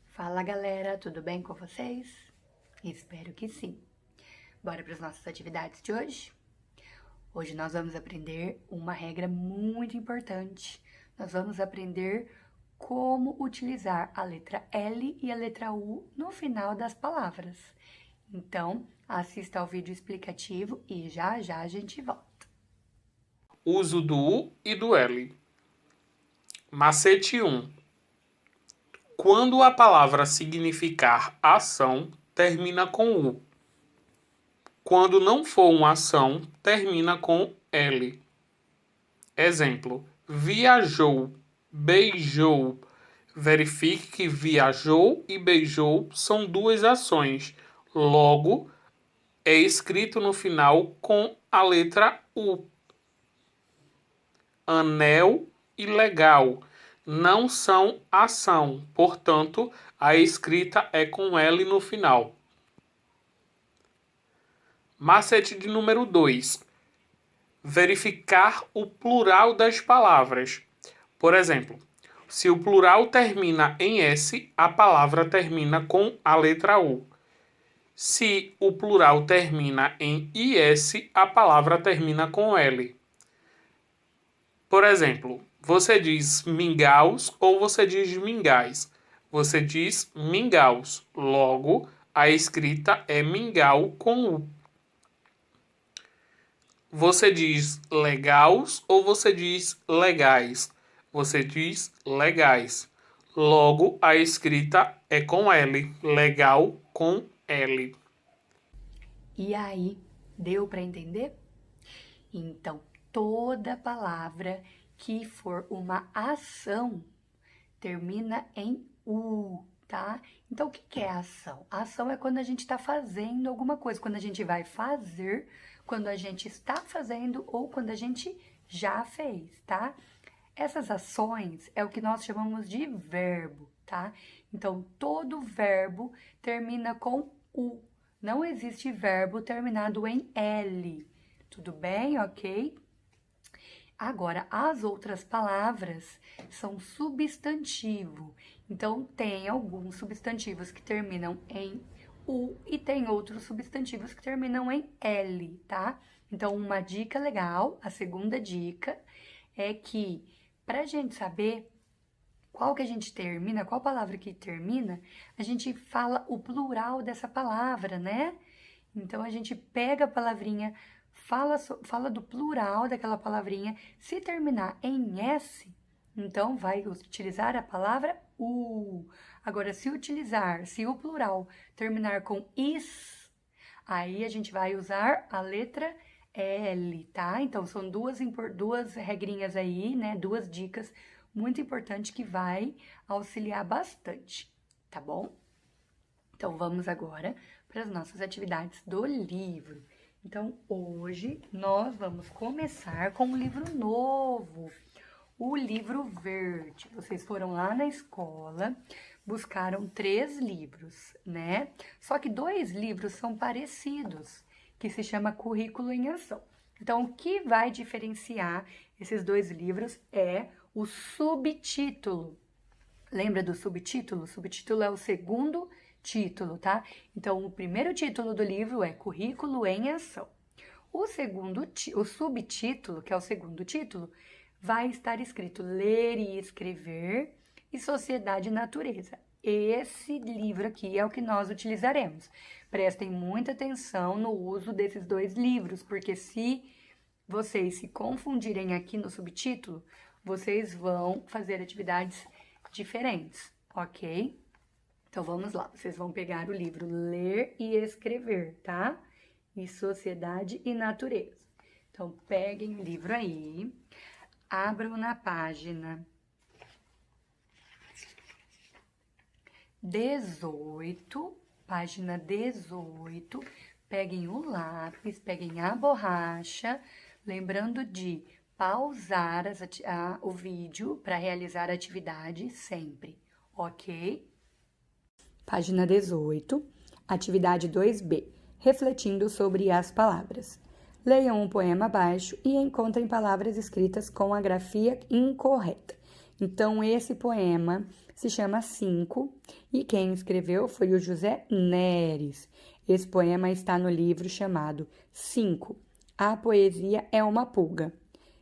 Fala galera, tudo bem com vocês? Espero que sim. Bora para as nossas atividades de hoje? Hoje nós vamos aprender uma regra muito importante. Nós vamos aprender como utilizar a letra L e a letra U no final das palavras. Então, assista ao vídeo explicativo e já já a gente volta. Uso do U e do L. Macete 1. Quando a palavra significar ação, termina com U. Quando não for uma ação, termina com L. Exemplo: viajou, beijou. Verifique que viajou e beijou são duas ações. Logo, é escrito no final com a letra U. Anel e legal não são ação, portanto, a escrita é com L no final. Macete de número 2. Verificar o plural das palavras. Por exemplo, se o plural termina em S, a palavra termina com a letra U. Se o plural termina em IS, a palavra termina com L. Por exemplo, você diz mingaus ou você diz mingais? Você diz mingaus. Logo, a escrita é mingau com U. Você diz legaus ou você diz legais? Você diz legais. Logo, a escrita é com L. Legal com L. E aí, deu para entender? Então, toda palavra que for uma ação termina em U, tá? Então, o que é ação? A ação é quando a gente está fazendo alguma coisa, quando a gente vai fazer, quando a gente está fazendo ou quando a gente já fez, tá? Essas ações é o que nós chamamos de verbo, tá? Então, todo verbo termina com U. Não existe verbo terminado em L. Tudo bem, ok? Agora, as outras palavras são substantivo. Então, tem alguns substantivos que terminam em U e tem outros substantivos que terminam em L, tá? Então, uma dica legal, a segunda dica, é que para a gente saber qual que a gente termina, qual palavra que termina, a gente fala o plural dessa palavra, né? Então, a gente pega a palavrinha, fala do plural daquela palavrinha. Se terminar em S, então vai utilizar a palavra U. Agora, se o plural terminar com is, aí a gente vai usar a letra L, tá? Então, são duas regrinhas aí, né? Duas dicas muito importantes que vai auxiliar bastante, tá bom? Então, vamos agora para as nossas atividades do livro. Então, hoje nós vamos começar com um livro novo, o livro verde. Vocês foram lá na escola, buscaram 3 livros, né? Só que 2 livros são parecidos, que se chama Currículo em Ação. Então, o que vai diferenciar esses 2 livros é o subtítulo. Lembra do subtítulo? O subtítulo é o segundo título, tá? Então, o primeiro título do livro é Currículo em Ação. O subtítulo, que é o segundo título, vai estar escrito Ler e Escrever e Sociedade e Natureza. Esse livro aqui é o que nós utilizaremos. Prestem muita atenção no uso desses 2 livros, porque se vocês se confundirem aqui no subtítulo, vocês vão fazer atividades diferentes, ok? Então, vamos lá. Vocês vão pegar o livro Ler e Escrever, tá? E Sociedade e Natureza. Então, peguem o livro aí, abram na página 18, página 18, peguem o lápis, peguem a borracha, lembrando de pausar o vídeo para realizar a atividade sempre, ok? Página 18, atividade 2B. refletindo sobre as palavras. Leiam um poema abaixo e encontrem palavras escritas com a grafia incorreta. Então, esse poema se chama 5 e quem escreveu foi o José Neres. Esse poema está no livro chamado 5. A Poesia é uma Pulga,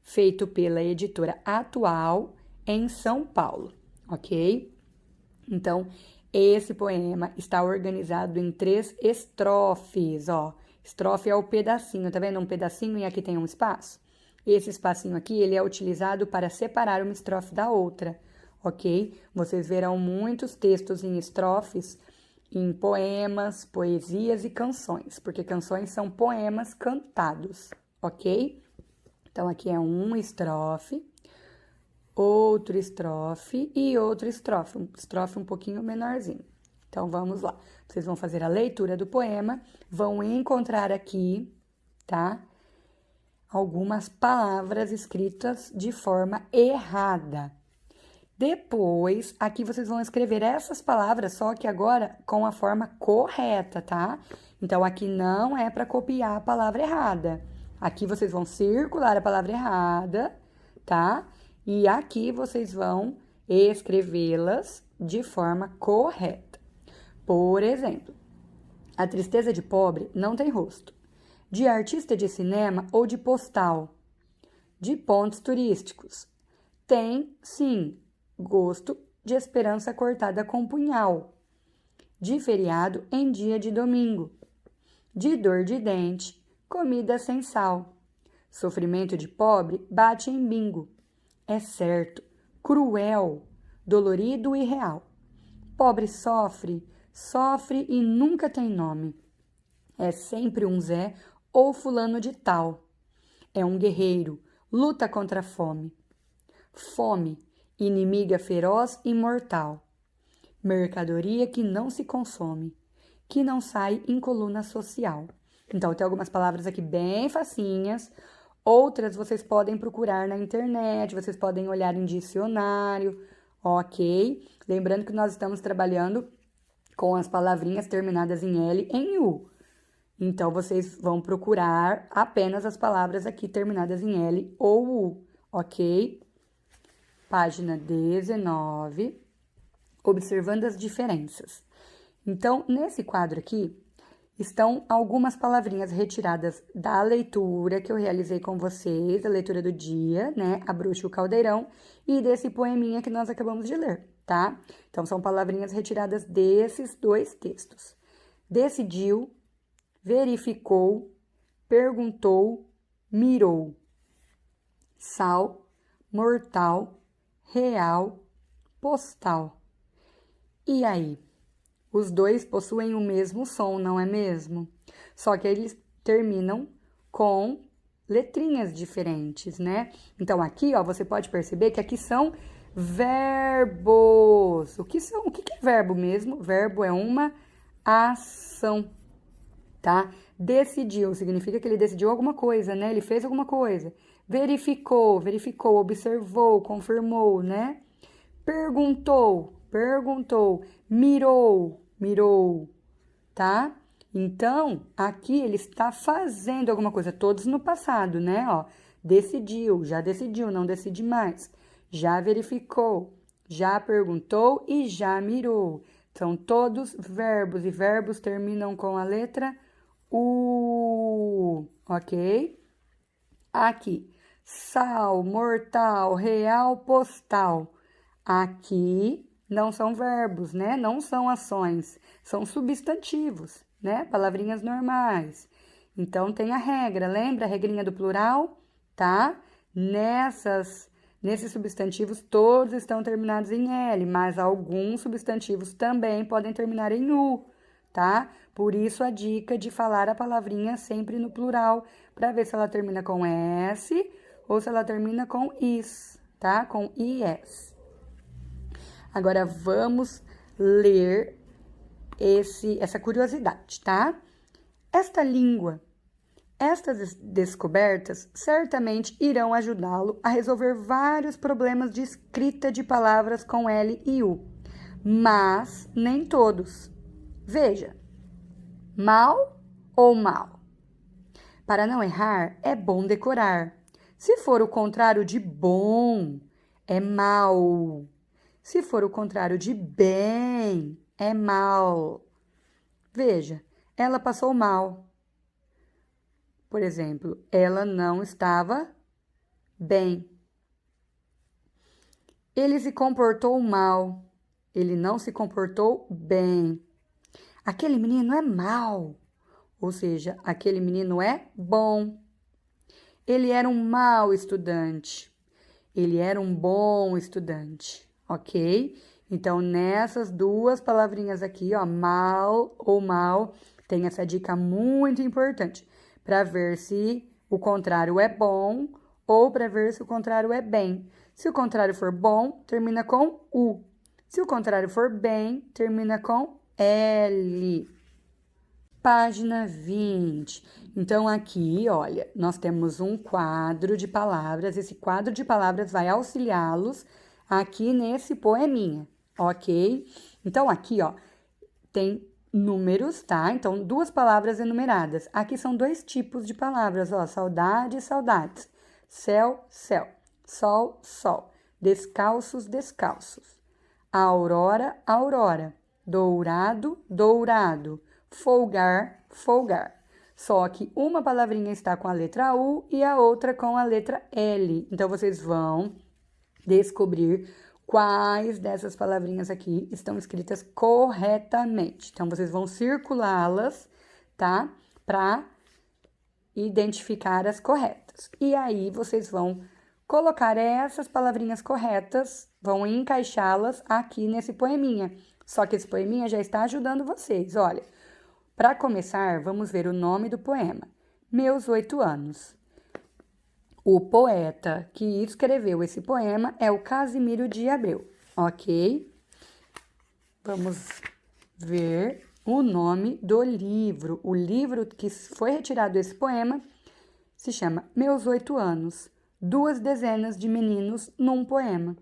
feito pela editora Atual em São Paulo, ok? Então, esse poema está organizado em 3 estrofes, ó. Estrofe é o pedacinho, tá vendo? Um pedacinho e aqui tem um espaço. Esse espacinho aqui, ele é utilizado para separar uma estrofe da outra, ok? Vocês verão muitos textos em estrofes, em poemas, poesias e canções, porque canções são poemas cantados, ok? Então, aqui é um estrofe, outro estrofe e outro estrofe um pouquinho menorzinho. Então, vamos lá. Vocês vão fazer a leitura do poema, vão encontrar aqui, tá? Algumas palavras escritas de forma errada. Depois, aqui vocês vão escrever essas palavras, só que agora com a forma correta, tá? Então, aqui não é para copiar a palavra errada. Aqui vocês vão circular a palavra errada, tá? E aqui vocês vão escrevê-las de forma correta. Por exemplo, a tristeza de pobre não tem rosto. De artista de cinema ou de postal. De pontos turísticos. Tem, sim, gosto de esperança cortada com punhal. De feriado em dia de domingo. De dor de dente, comida sem sal. Sofrimento de pobre bate em bingo. É certo, cruel, dolorido e real. Pobre sofre, sofre e nunca tem nome. É sempre um Zé ou fulano de tal. É um guerreiro, luta contra a fome. Fome, inimiga feroz e mortal. Mercadoria que não se consome, que não sai em coluna social. Então, tem algumas palavras aqui bem facinhas. Outras vocês podem procurar na internet, vocês podem olhar em dicionário, ok? Lembrando que nós estamos trabalhando com as palavrinhas terminadas em L e em U. Então, vocês vão procurar apenas as palavras aqui terminadas em L ou U, ok? Página 19, observando as diferenças. Então, nesse quadro aqui, estão algumas palavrinhas retiradas da leitura que eu realizei com vocês, a leitura do dia, né? A Bruxa e o Caldeirão, e desse poeminha que nós acabamos de ler, tá? Então, são palavrinhas retiradas desses 2 textos. Decidiu, verificou, perguntou, mirou. Sal, mortal, real, postal. E aí? Os 2 possuem o mesmo som, não é mesmo? Só que eles terminam com letrinhas diferentes, né? Então, aqui, ó, você pode perceber que aqui são verbos. O que é verbo mesmo? Verbo é uma ação, tá? Decidiu, significa que ele decidiu alguma coisa, né? Ele fez alguma coisa. Verificou, observou, confirmou, né? Perguntou, mirou, tá? Então, aqui ele está fazendo alguma coisa, todos no passado, né? Ó, decidiu, já decidiu, não decide mais. Já verificou, já perguntou e já mirou. São todos verbos e verbos terminam com a letra U, ok? Aqui, sal, mortal, real, postal. Aqui não são verbos, né? Não são ações, são substantivos, né? Palavrinhas normais. Então, tem a regra, lembra a regrinha do plural? Tá? Nesses substantivos, todos estão terminados em L, mas alguns substantivos também podem terminar em U, tá? Por isso, a dica de falar a palavrinha sempre no plural, para ver se ela termina com S ou se ela termina com IS, tá? Com IS. Agora, vamos ler essa curiosidade, tá? Esta língua, estas descobertas certamente irão ajudá-lo a resolver vários problemas de escrita de palavras com L e U, mas nem todos. Veja, mal ou mal? Para não errar, é bom decorar. Se for o contrário de bom, é mal. Se for o contrário de bem, é mal. Veja, ela passou mal. Por exemplo, ela não estava bem. Ele se comportou mal. Ele não se comportou bem. Aquele menino é mau. Ou seja, aquele menino é bom. Ele era um mau estudante. Ele era um bom estudante, ok? Então, nessas duas palavrinhas aqui, ó, mal ou mal, tem essa dica muito importante para ver se o contrário é bom ou para ver se o contrário é bem. Se o contrário for bom, termina com U. Se o contrário for bem, termina com L. Página 20. Então, aqui, olha, nós temos um quadro de palavras. Esse quadro de palavras vai auxiliá-los aqui nesse poeminha, ok? Então, aqui, ó, tem números, tá? Então, duas palavras enumeradas. Aqui são dois tipos de palavras, ó, saudade e saudades. Céu, céu. Sol, sol. Descalços, descalços. Aurora, aurora. Dourado, dourado. Folgar, folgar. Só que uma palavrinha está com a letra U e a outra com a letra L. Então, vocês vão descobrir quais dessas palavrinhas aqui estão escritas corretamente. Então, vocês vão circulá-las, tá? Para identificar as corretas. E aí, vocês vão colocar essas palavrinhas corretas, vão encaixá-las aqui nesse poeminha. Só que esse poeminha já está ajudando vocês, olha. Para começar, vamos ver o nome do poema. Meus 8 anos. O poeta que escreveu esse poema é o Casimiro de Abreu, ok? Vamos ver o nome do livro. O livro que foi retirado desse poema se chama Meus 8 anos, 2 dezenas de meninos num poema.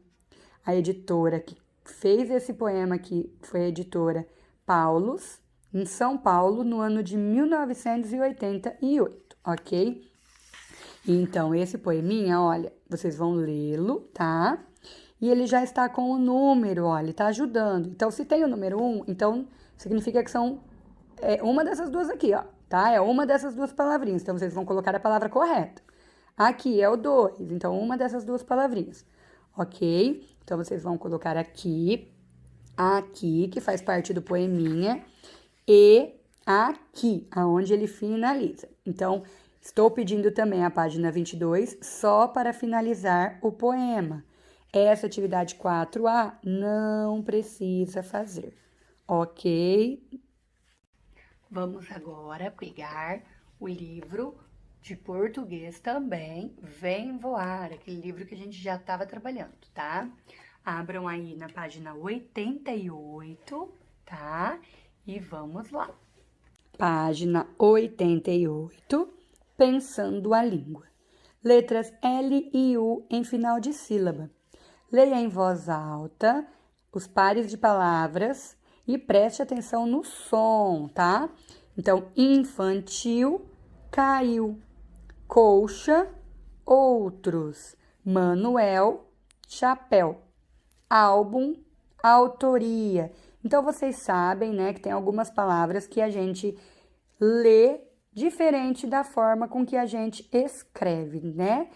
A editora que fez esse poema aqui foi a editora Paulus, em São Paulo, no ano de 1988, ok? Então, esse poeminha, olha, vocês vão lê-lo, tá? E ele já está com o número, olha, tá ajudando. Então, se tem o número 1, então significa que são uma dessas duas aqui, ó, tá? É uma dessas duas palavrinhas, então vocês vão colocar a palavra correta. Aqui é o 2, então uma dessas duas palavrinhas, ok? Então, vocês vão colocar aqui, que faz parte do poeminha, e aqui, aonde ele finaliza. Então, estou pedindo também a página 22 só para finalizar o poema. Essa atividade 4A não precisa fazer, ok? Vamos agora pegar o livro de português também, Vem Voar, aquele livro que a gente já estava trabalhando, tá? Abram aí na página 88, tá? E vamos lá. Página 88, Pensando a Língua. Letras L e U em final de sílaba. Leia em voz alta os pares de palavras e preste atenção no som, tá? Então, infantil, caiu. Colcha, outros. Manuel, chapéu. Álbum, autoria. Então, vocês sabem, né, que tem algumas palavras que a gente lê diferente da forma com que a gente escreve, né?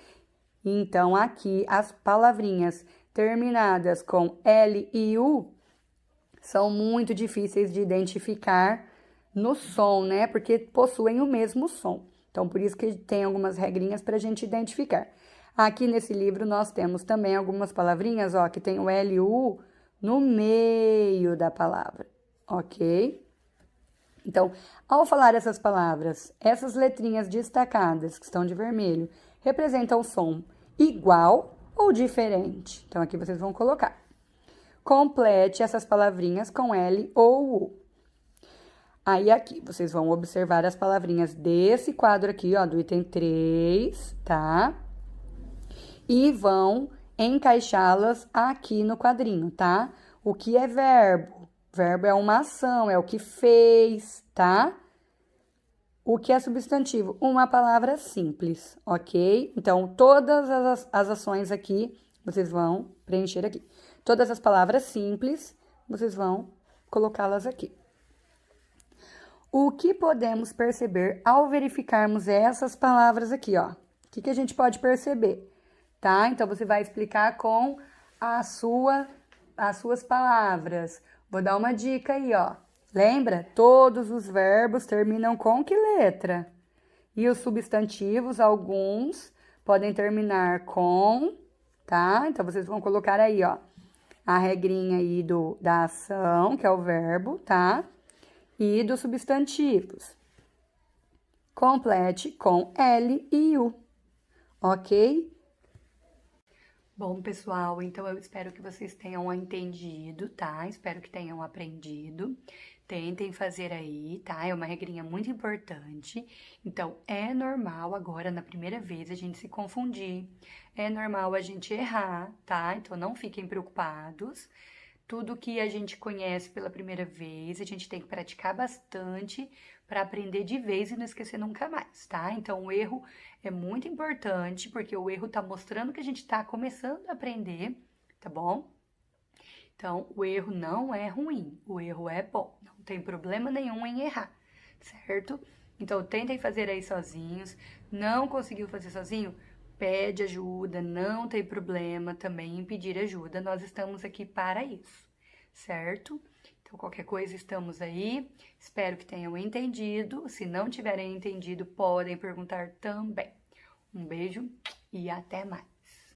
Então, aqui, as palavrinhas terminadas com L e U são muito difíceis de identificar no som, né? Porque possuem o mesmo som. Então, por isso que tem algumas regrinhas para a gente identificar. Aqui nesse livro, nós temos também algumas palavrinhas, ó, que tem o L e o U no meio da palavra, ok? Então, ao falar essas palavras, essas letrinhas destacadas, que estão de vermelho, representam o som igual ou diferente. Então, aqui vocês vão colocar. Complete essas palavrinhas com L ou U. Aí, aqui, vocês vão observar as palavrinhas desse quadro aqui, ó, do item 3, tá? E vão encaixá-las aqui no quadrinho, tá? O que é verbo? Verbo é uma ação, é o que fez, tá? O que é substantivo? Uma palavra simples, ok? Então, todas as ações aqui, vocês vão preencher aqui. Todas as palavras simples, vocês vão colocá-las aqui. O que podemos perceber ao verificarmos essas palavras aqui, ó? O que a gente pode perceber, tá? Então, você vai explicar com as suas palavras. Vou dar uma dica aí, ó. Lembra? Todos os verbos terminam com que letra? E os substantivos, alguns, podem terminar com, tá? Então, vocês vão colocar aí, ó, a regrinha aí da ação, que é o verbo, tá? E dos substantivos. Complete com L e U, ok? Bom, pessoal, então eu espero que vocês tenham entendido, tá? Espero que tenham aprendido. Tentem fazer aí, tá? É uma regrinha muito importante. Então, é normal agora, na primeira vez, a gente se confundir. É normal a gente errar, tá? Então, não fiquem preocupados. Tudo que a gente conhece pela primeira vez, a gente tem que praticar bastante para aprender de vez e não esquecer nunca mais, tá? Então, o erro é muito importante, porque o erro tá mostrando que a gente tá começando a aprender, tá bom? Então, o erro não é ruim, o erro é bom, não tem problema nenhum em errar, certo? Então, tentem fazer aí sozinhos. Não conseguiu fazer sozinho? Pede ajuda, não tem problema também em pedir ajuda, nós estamos aqui para isso, certo? Então, qualquer coisa, estamos aí. Espero que tenham entendido. Se não tiverem entendido, podem perguntar também. Um beijo e até mais.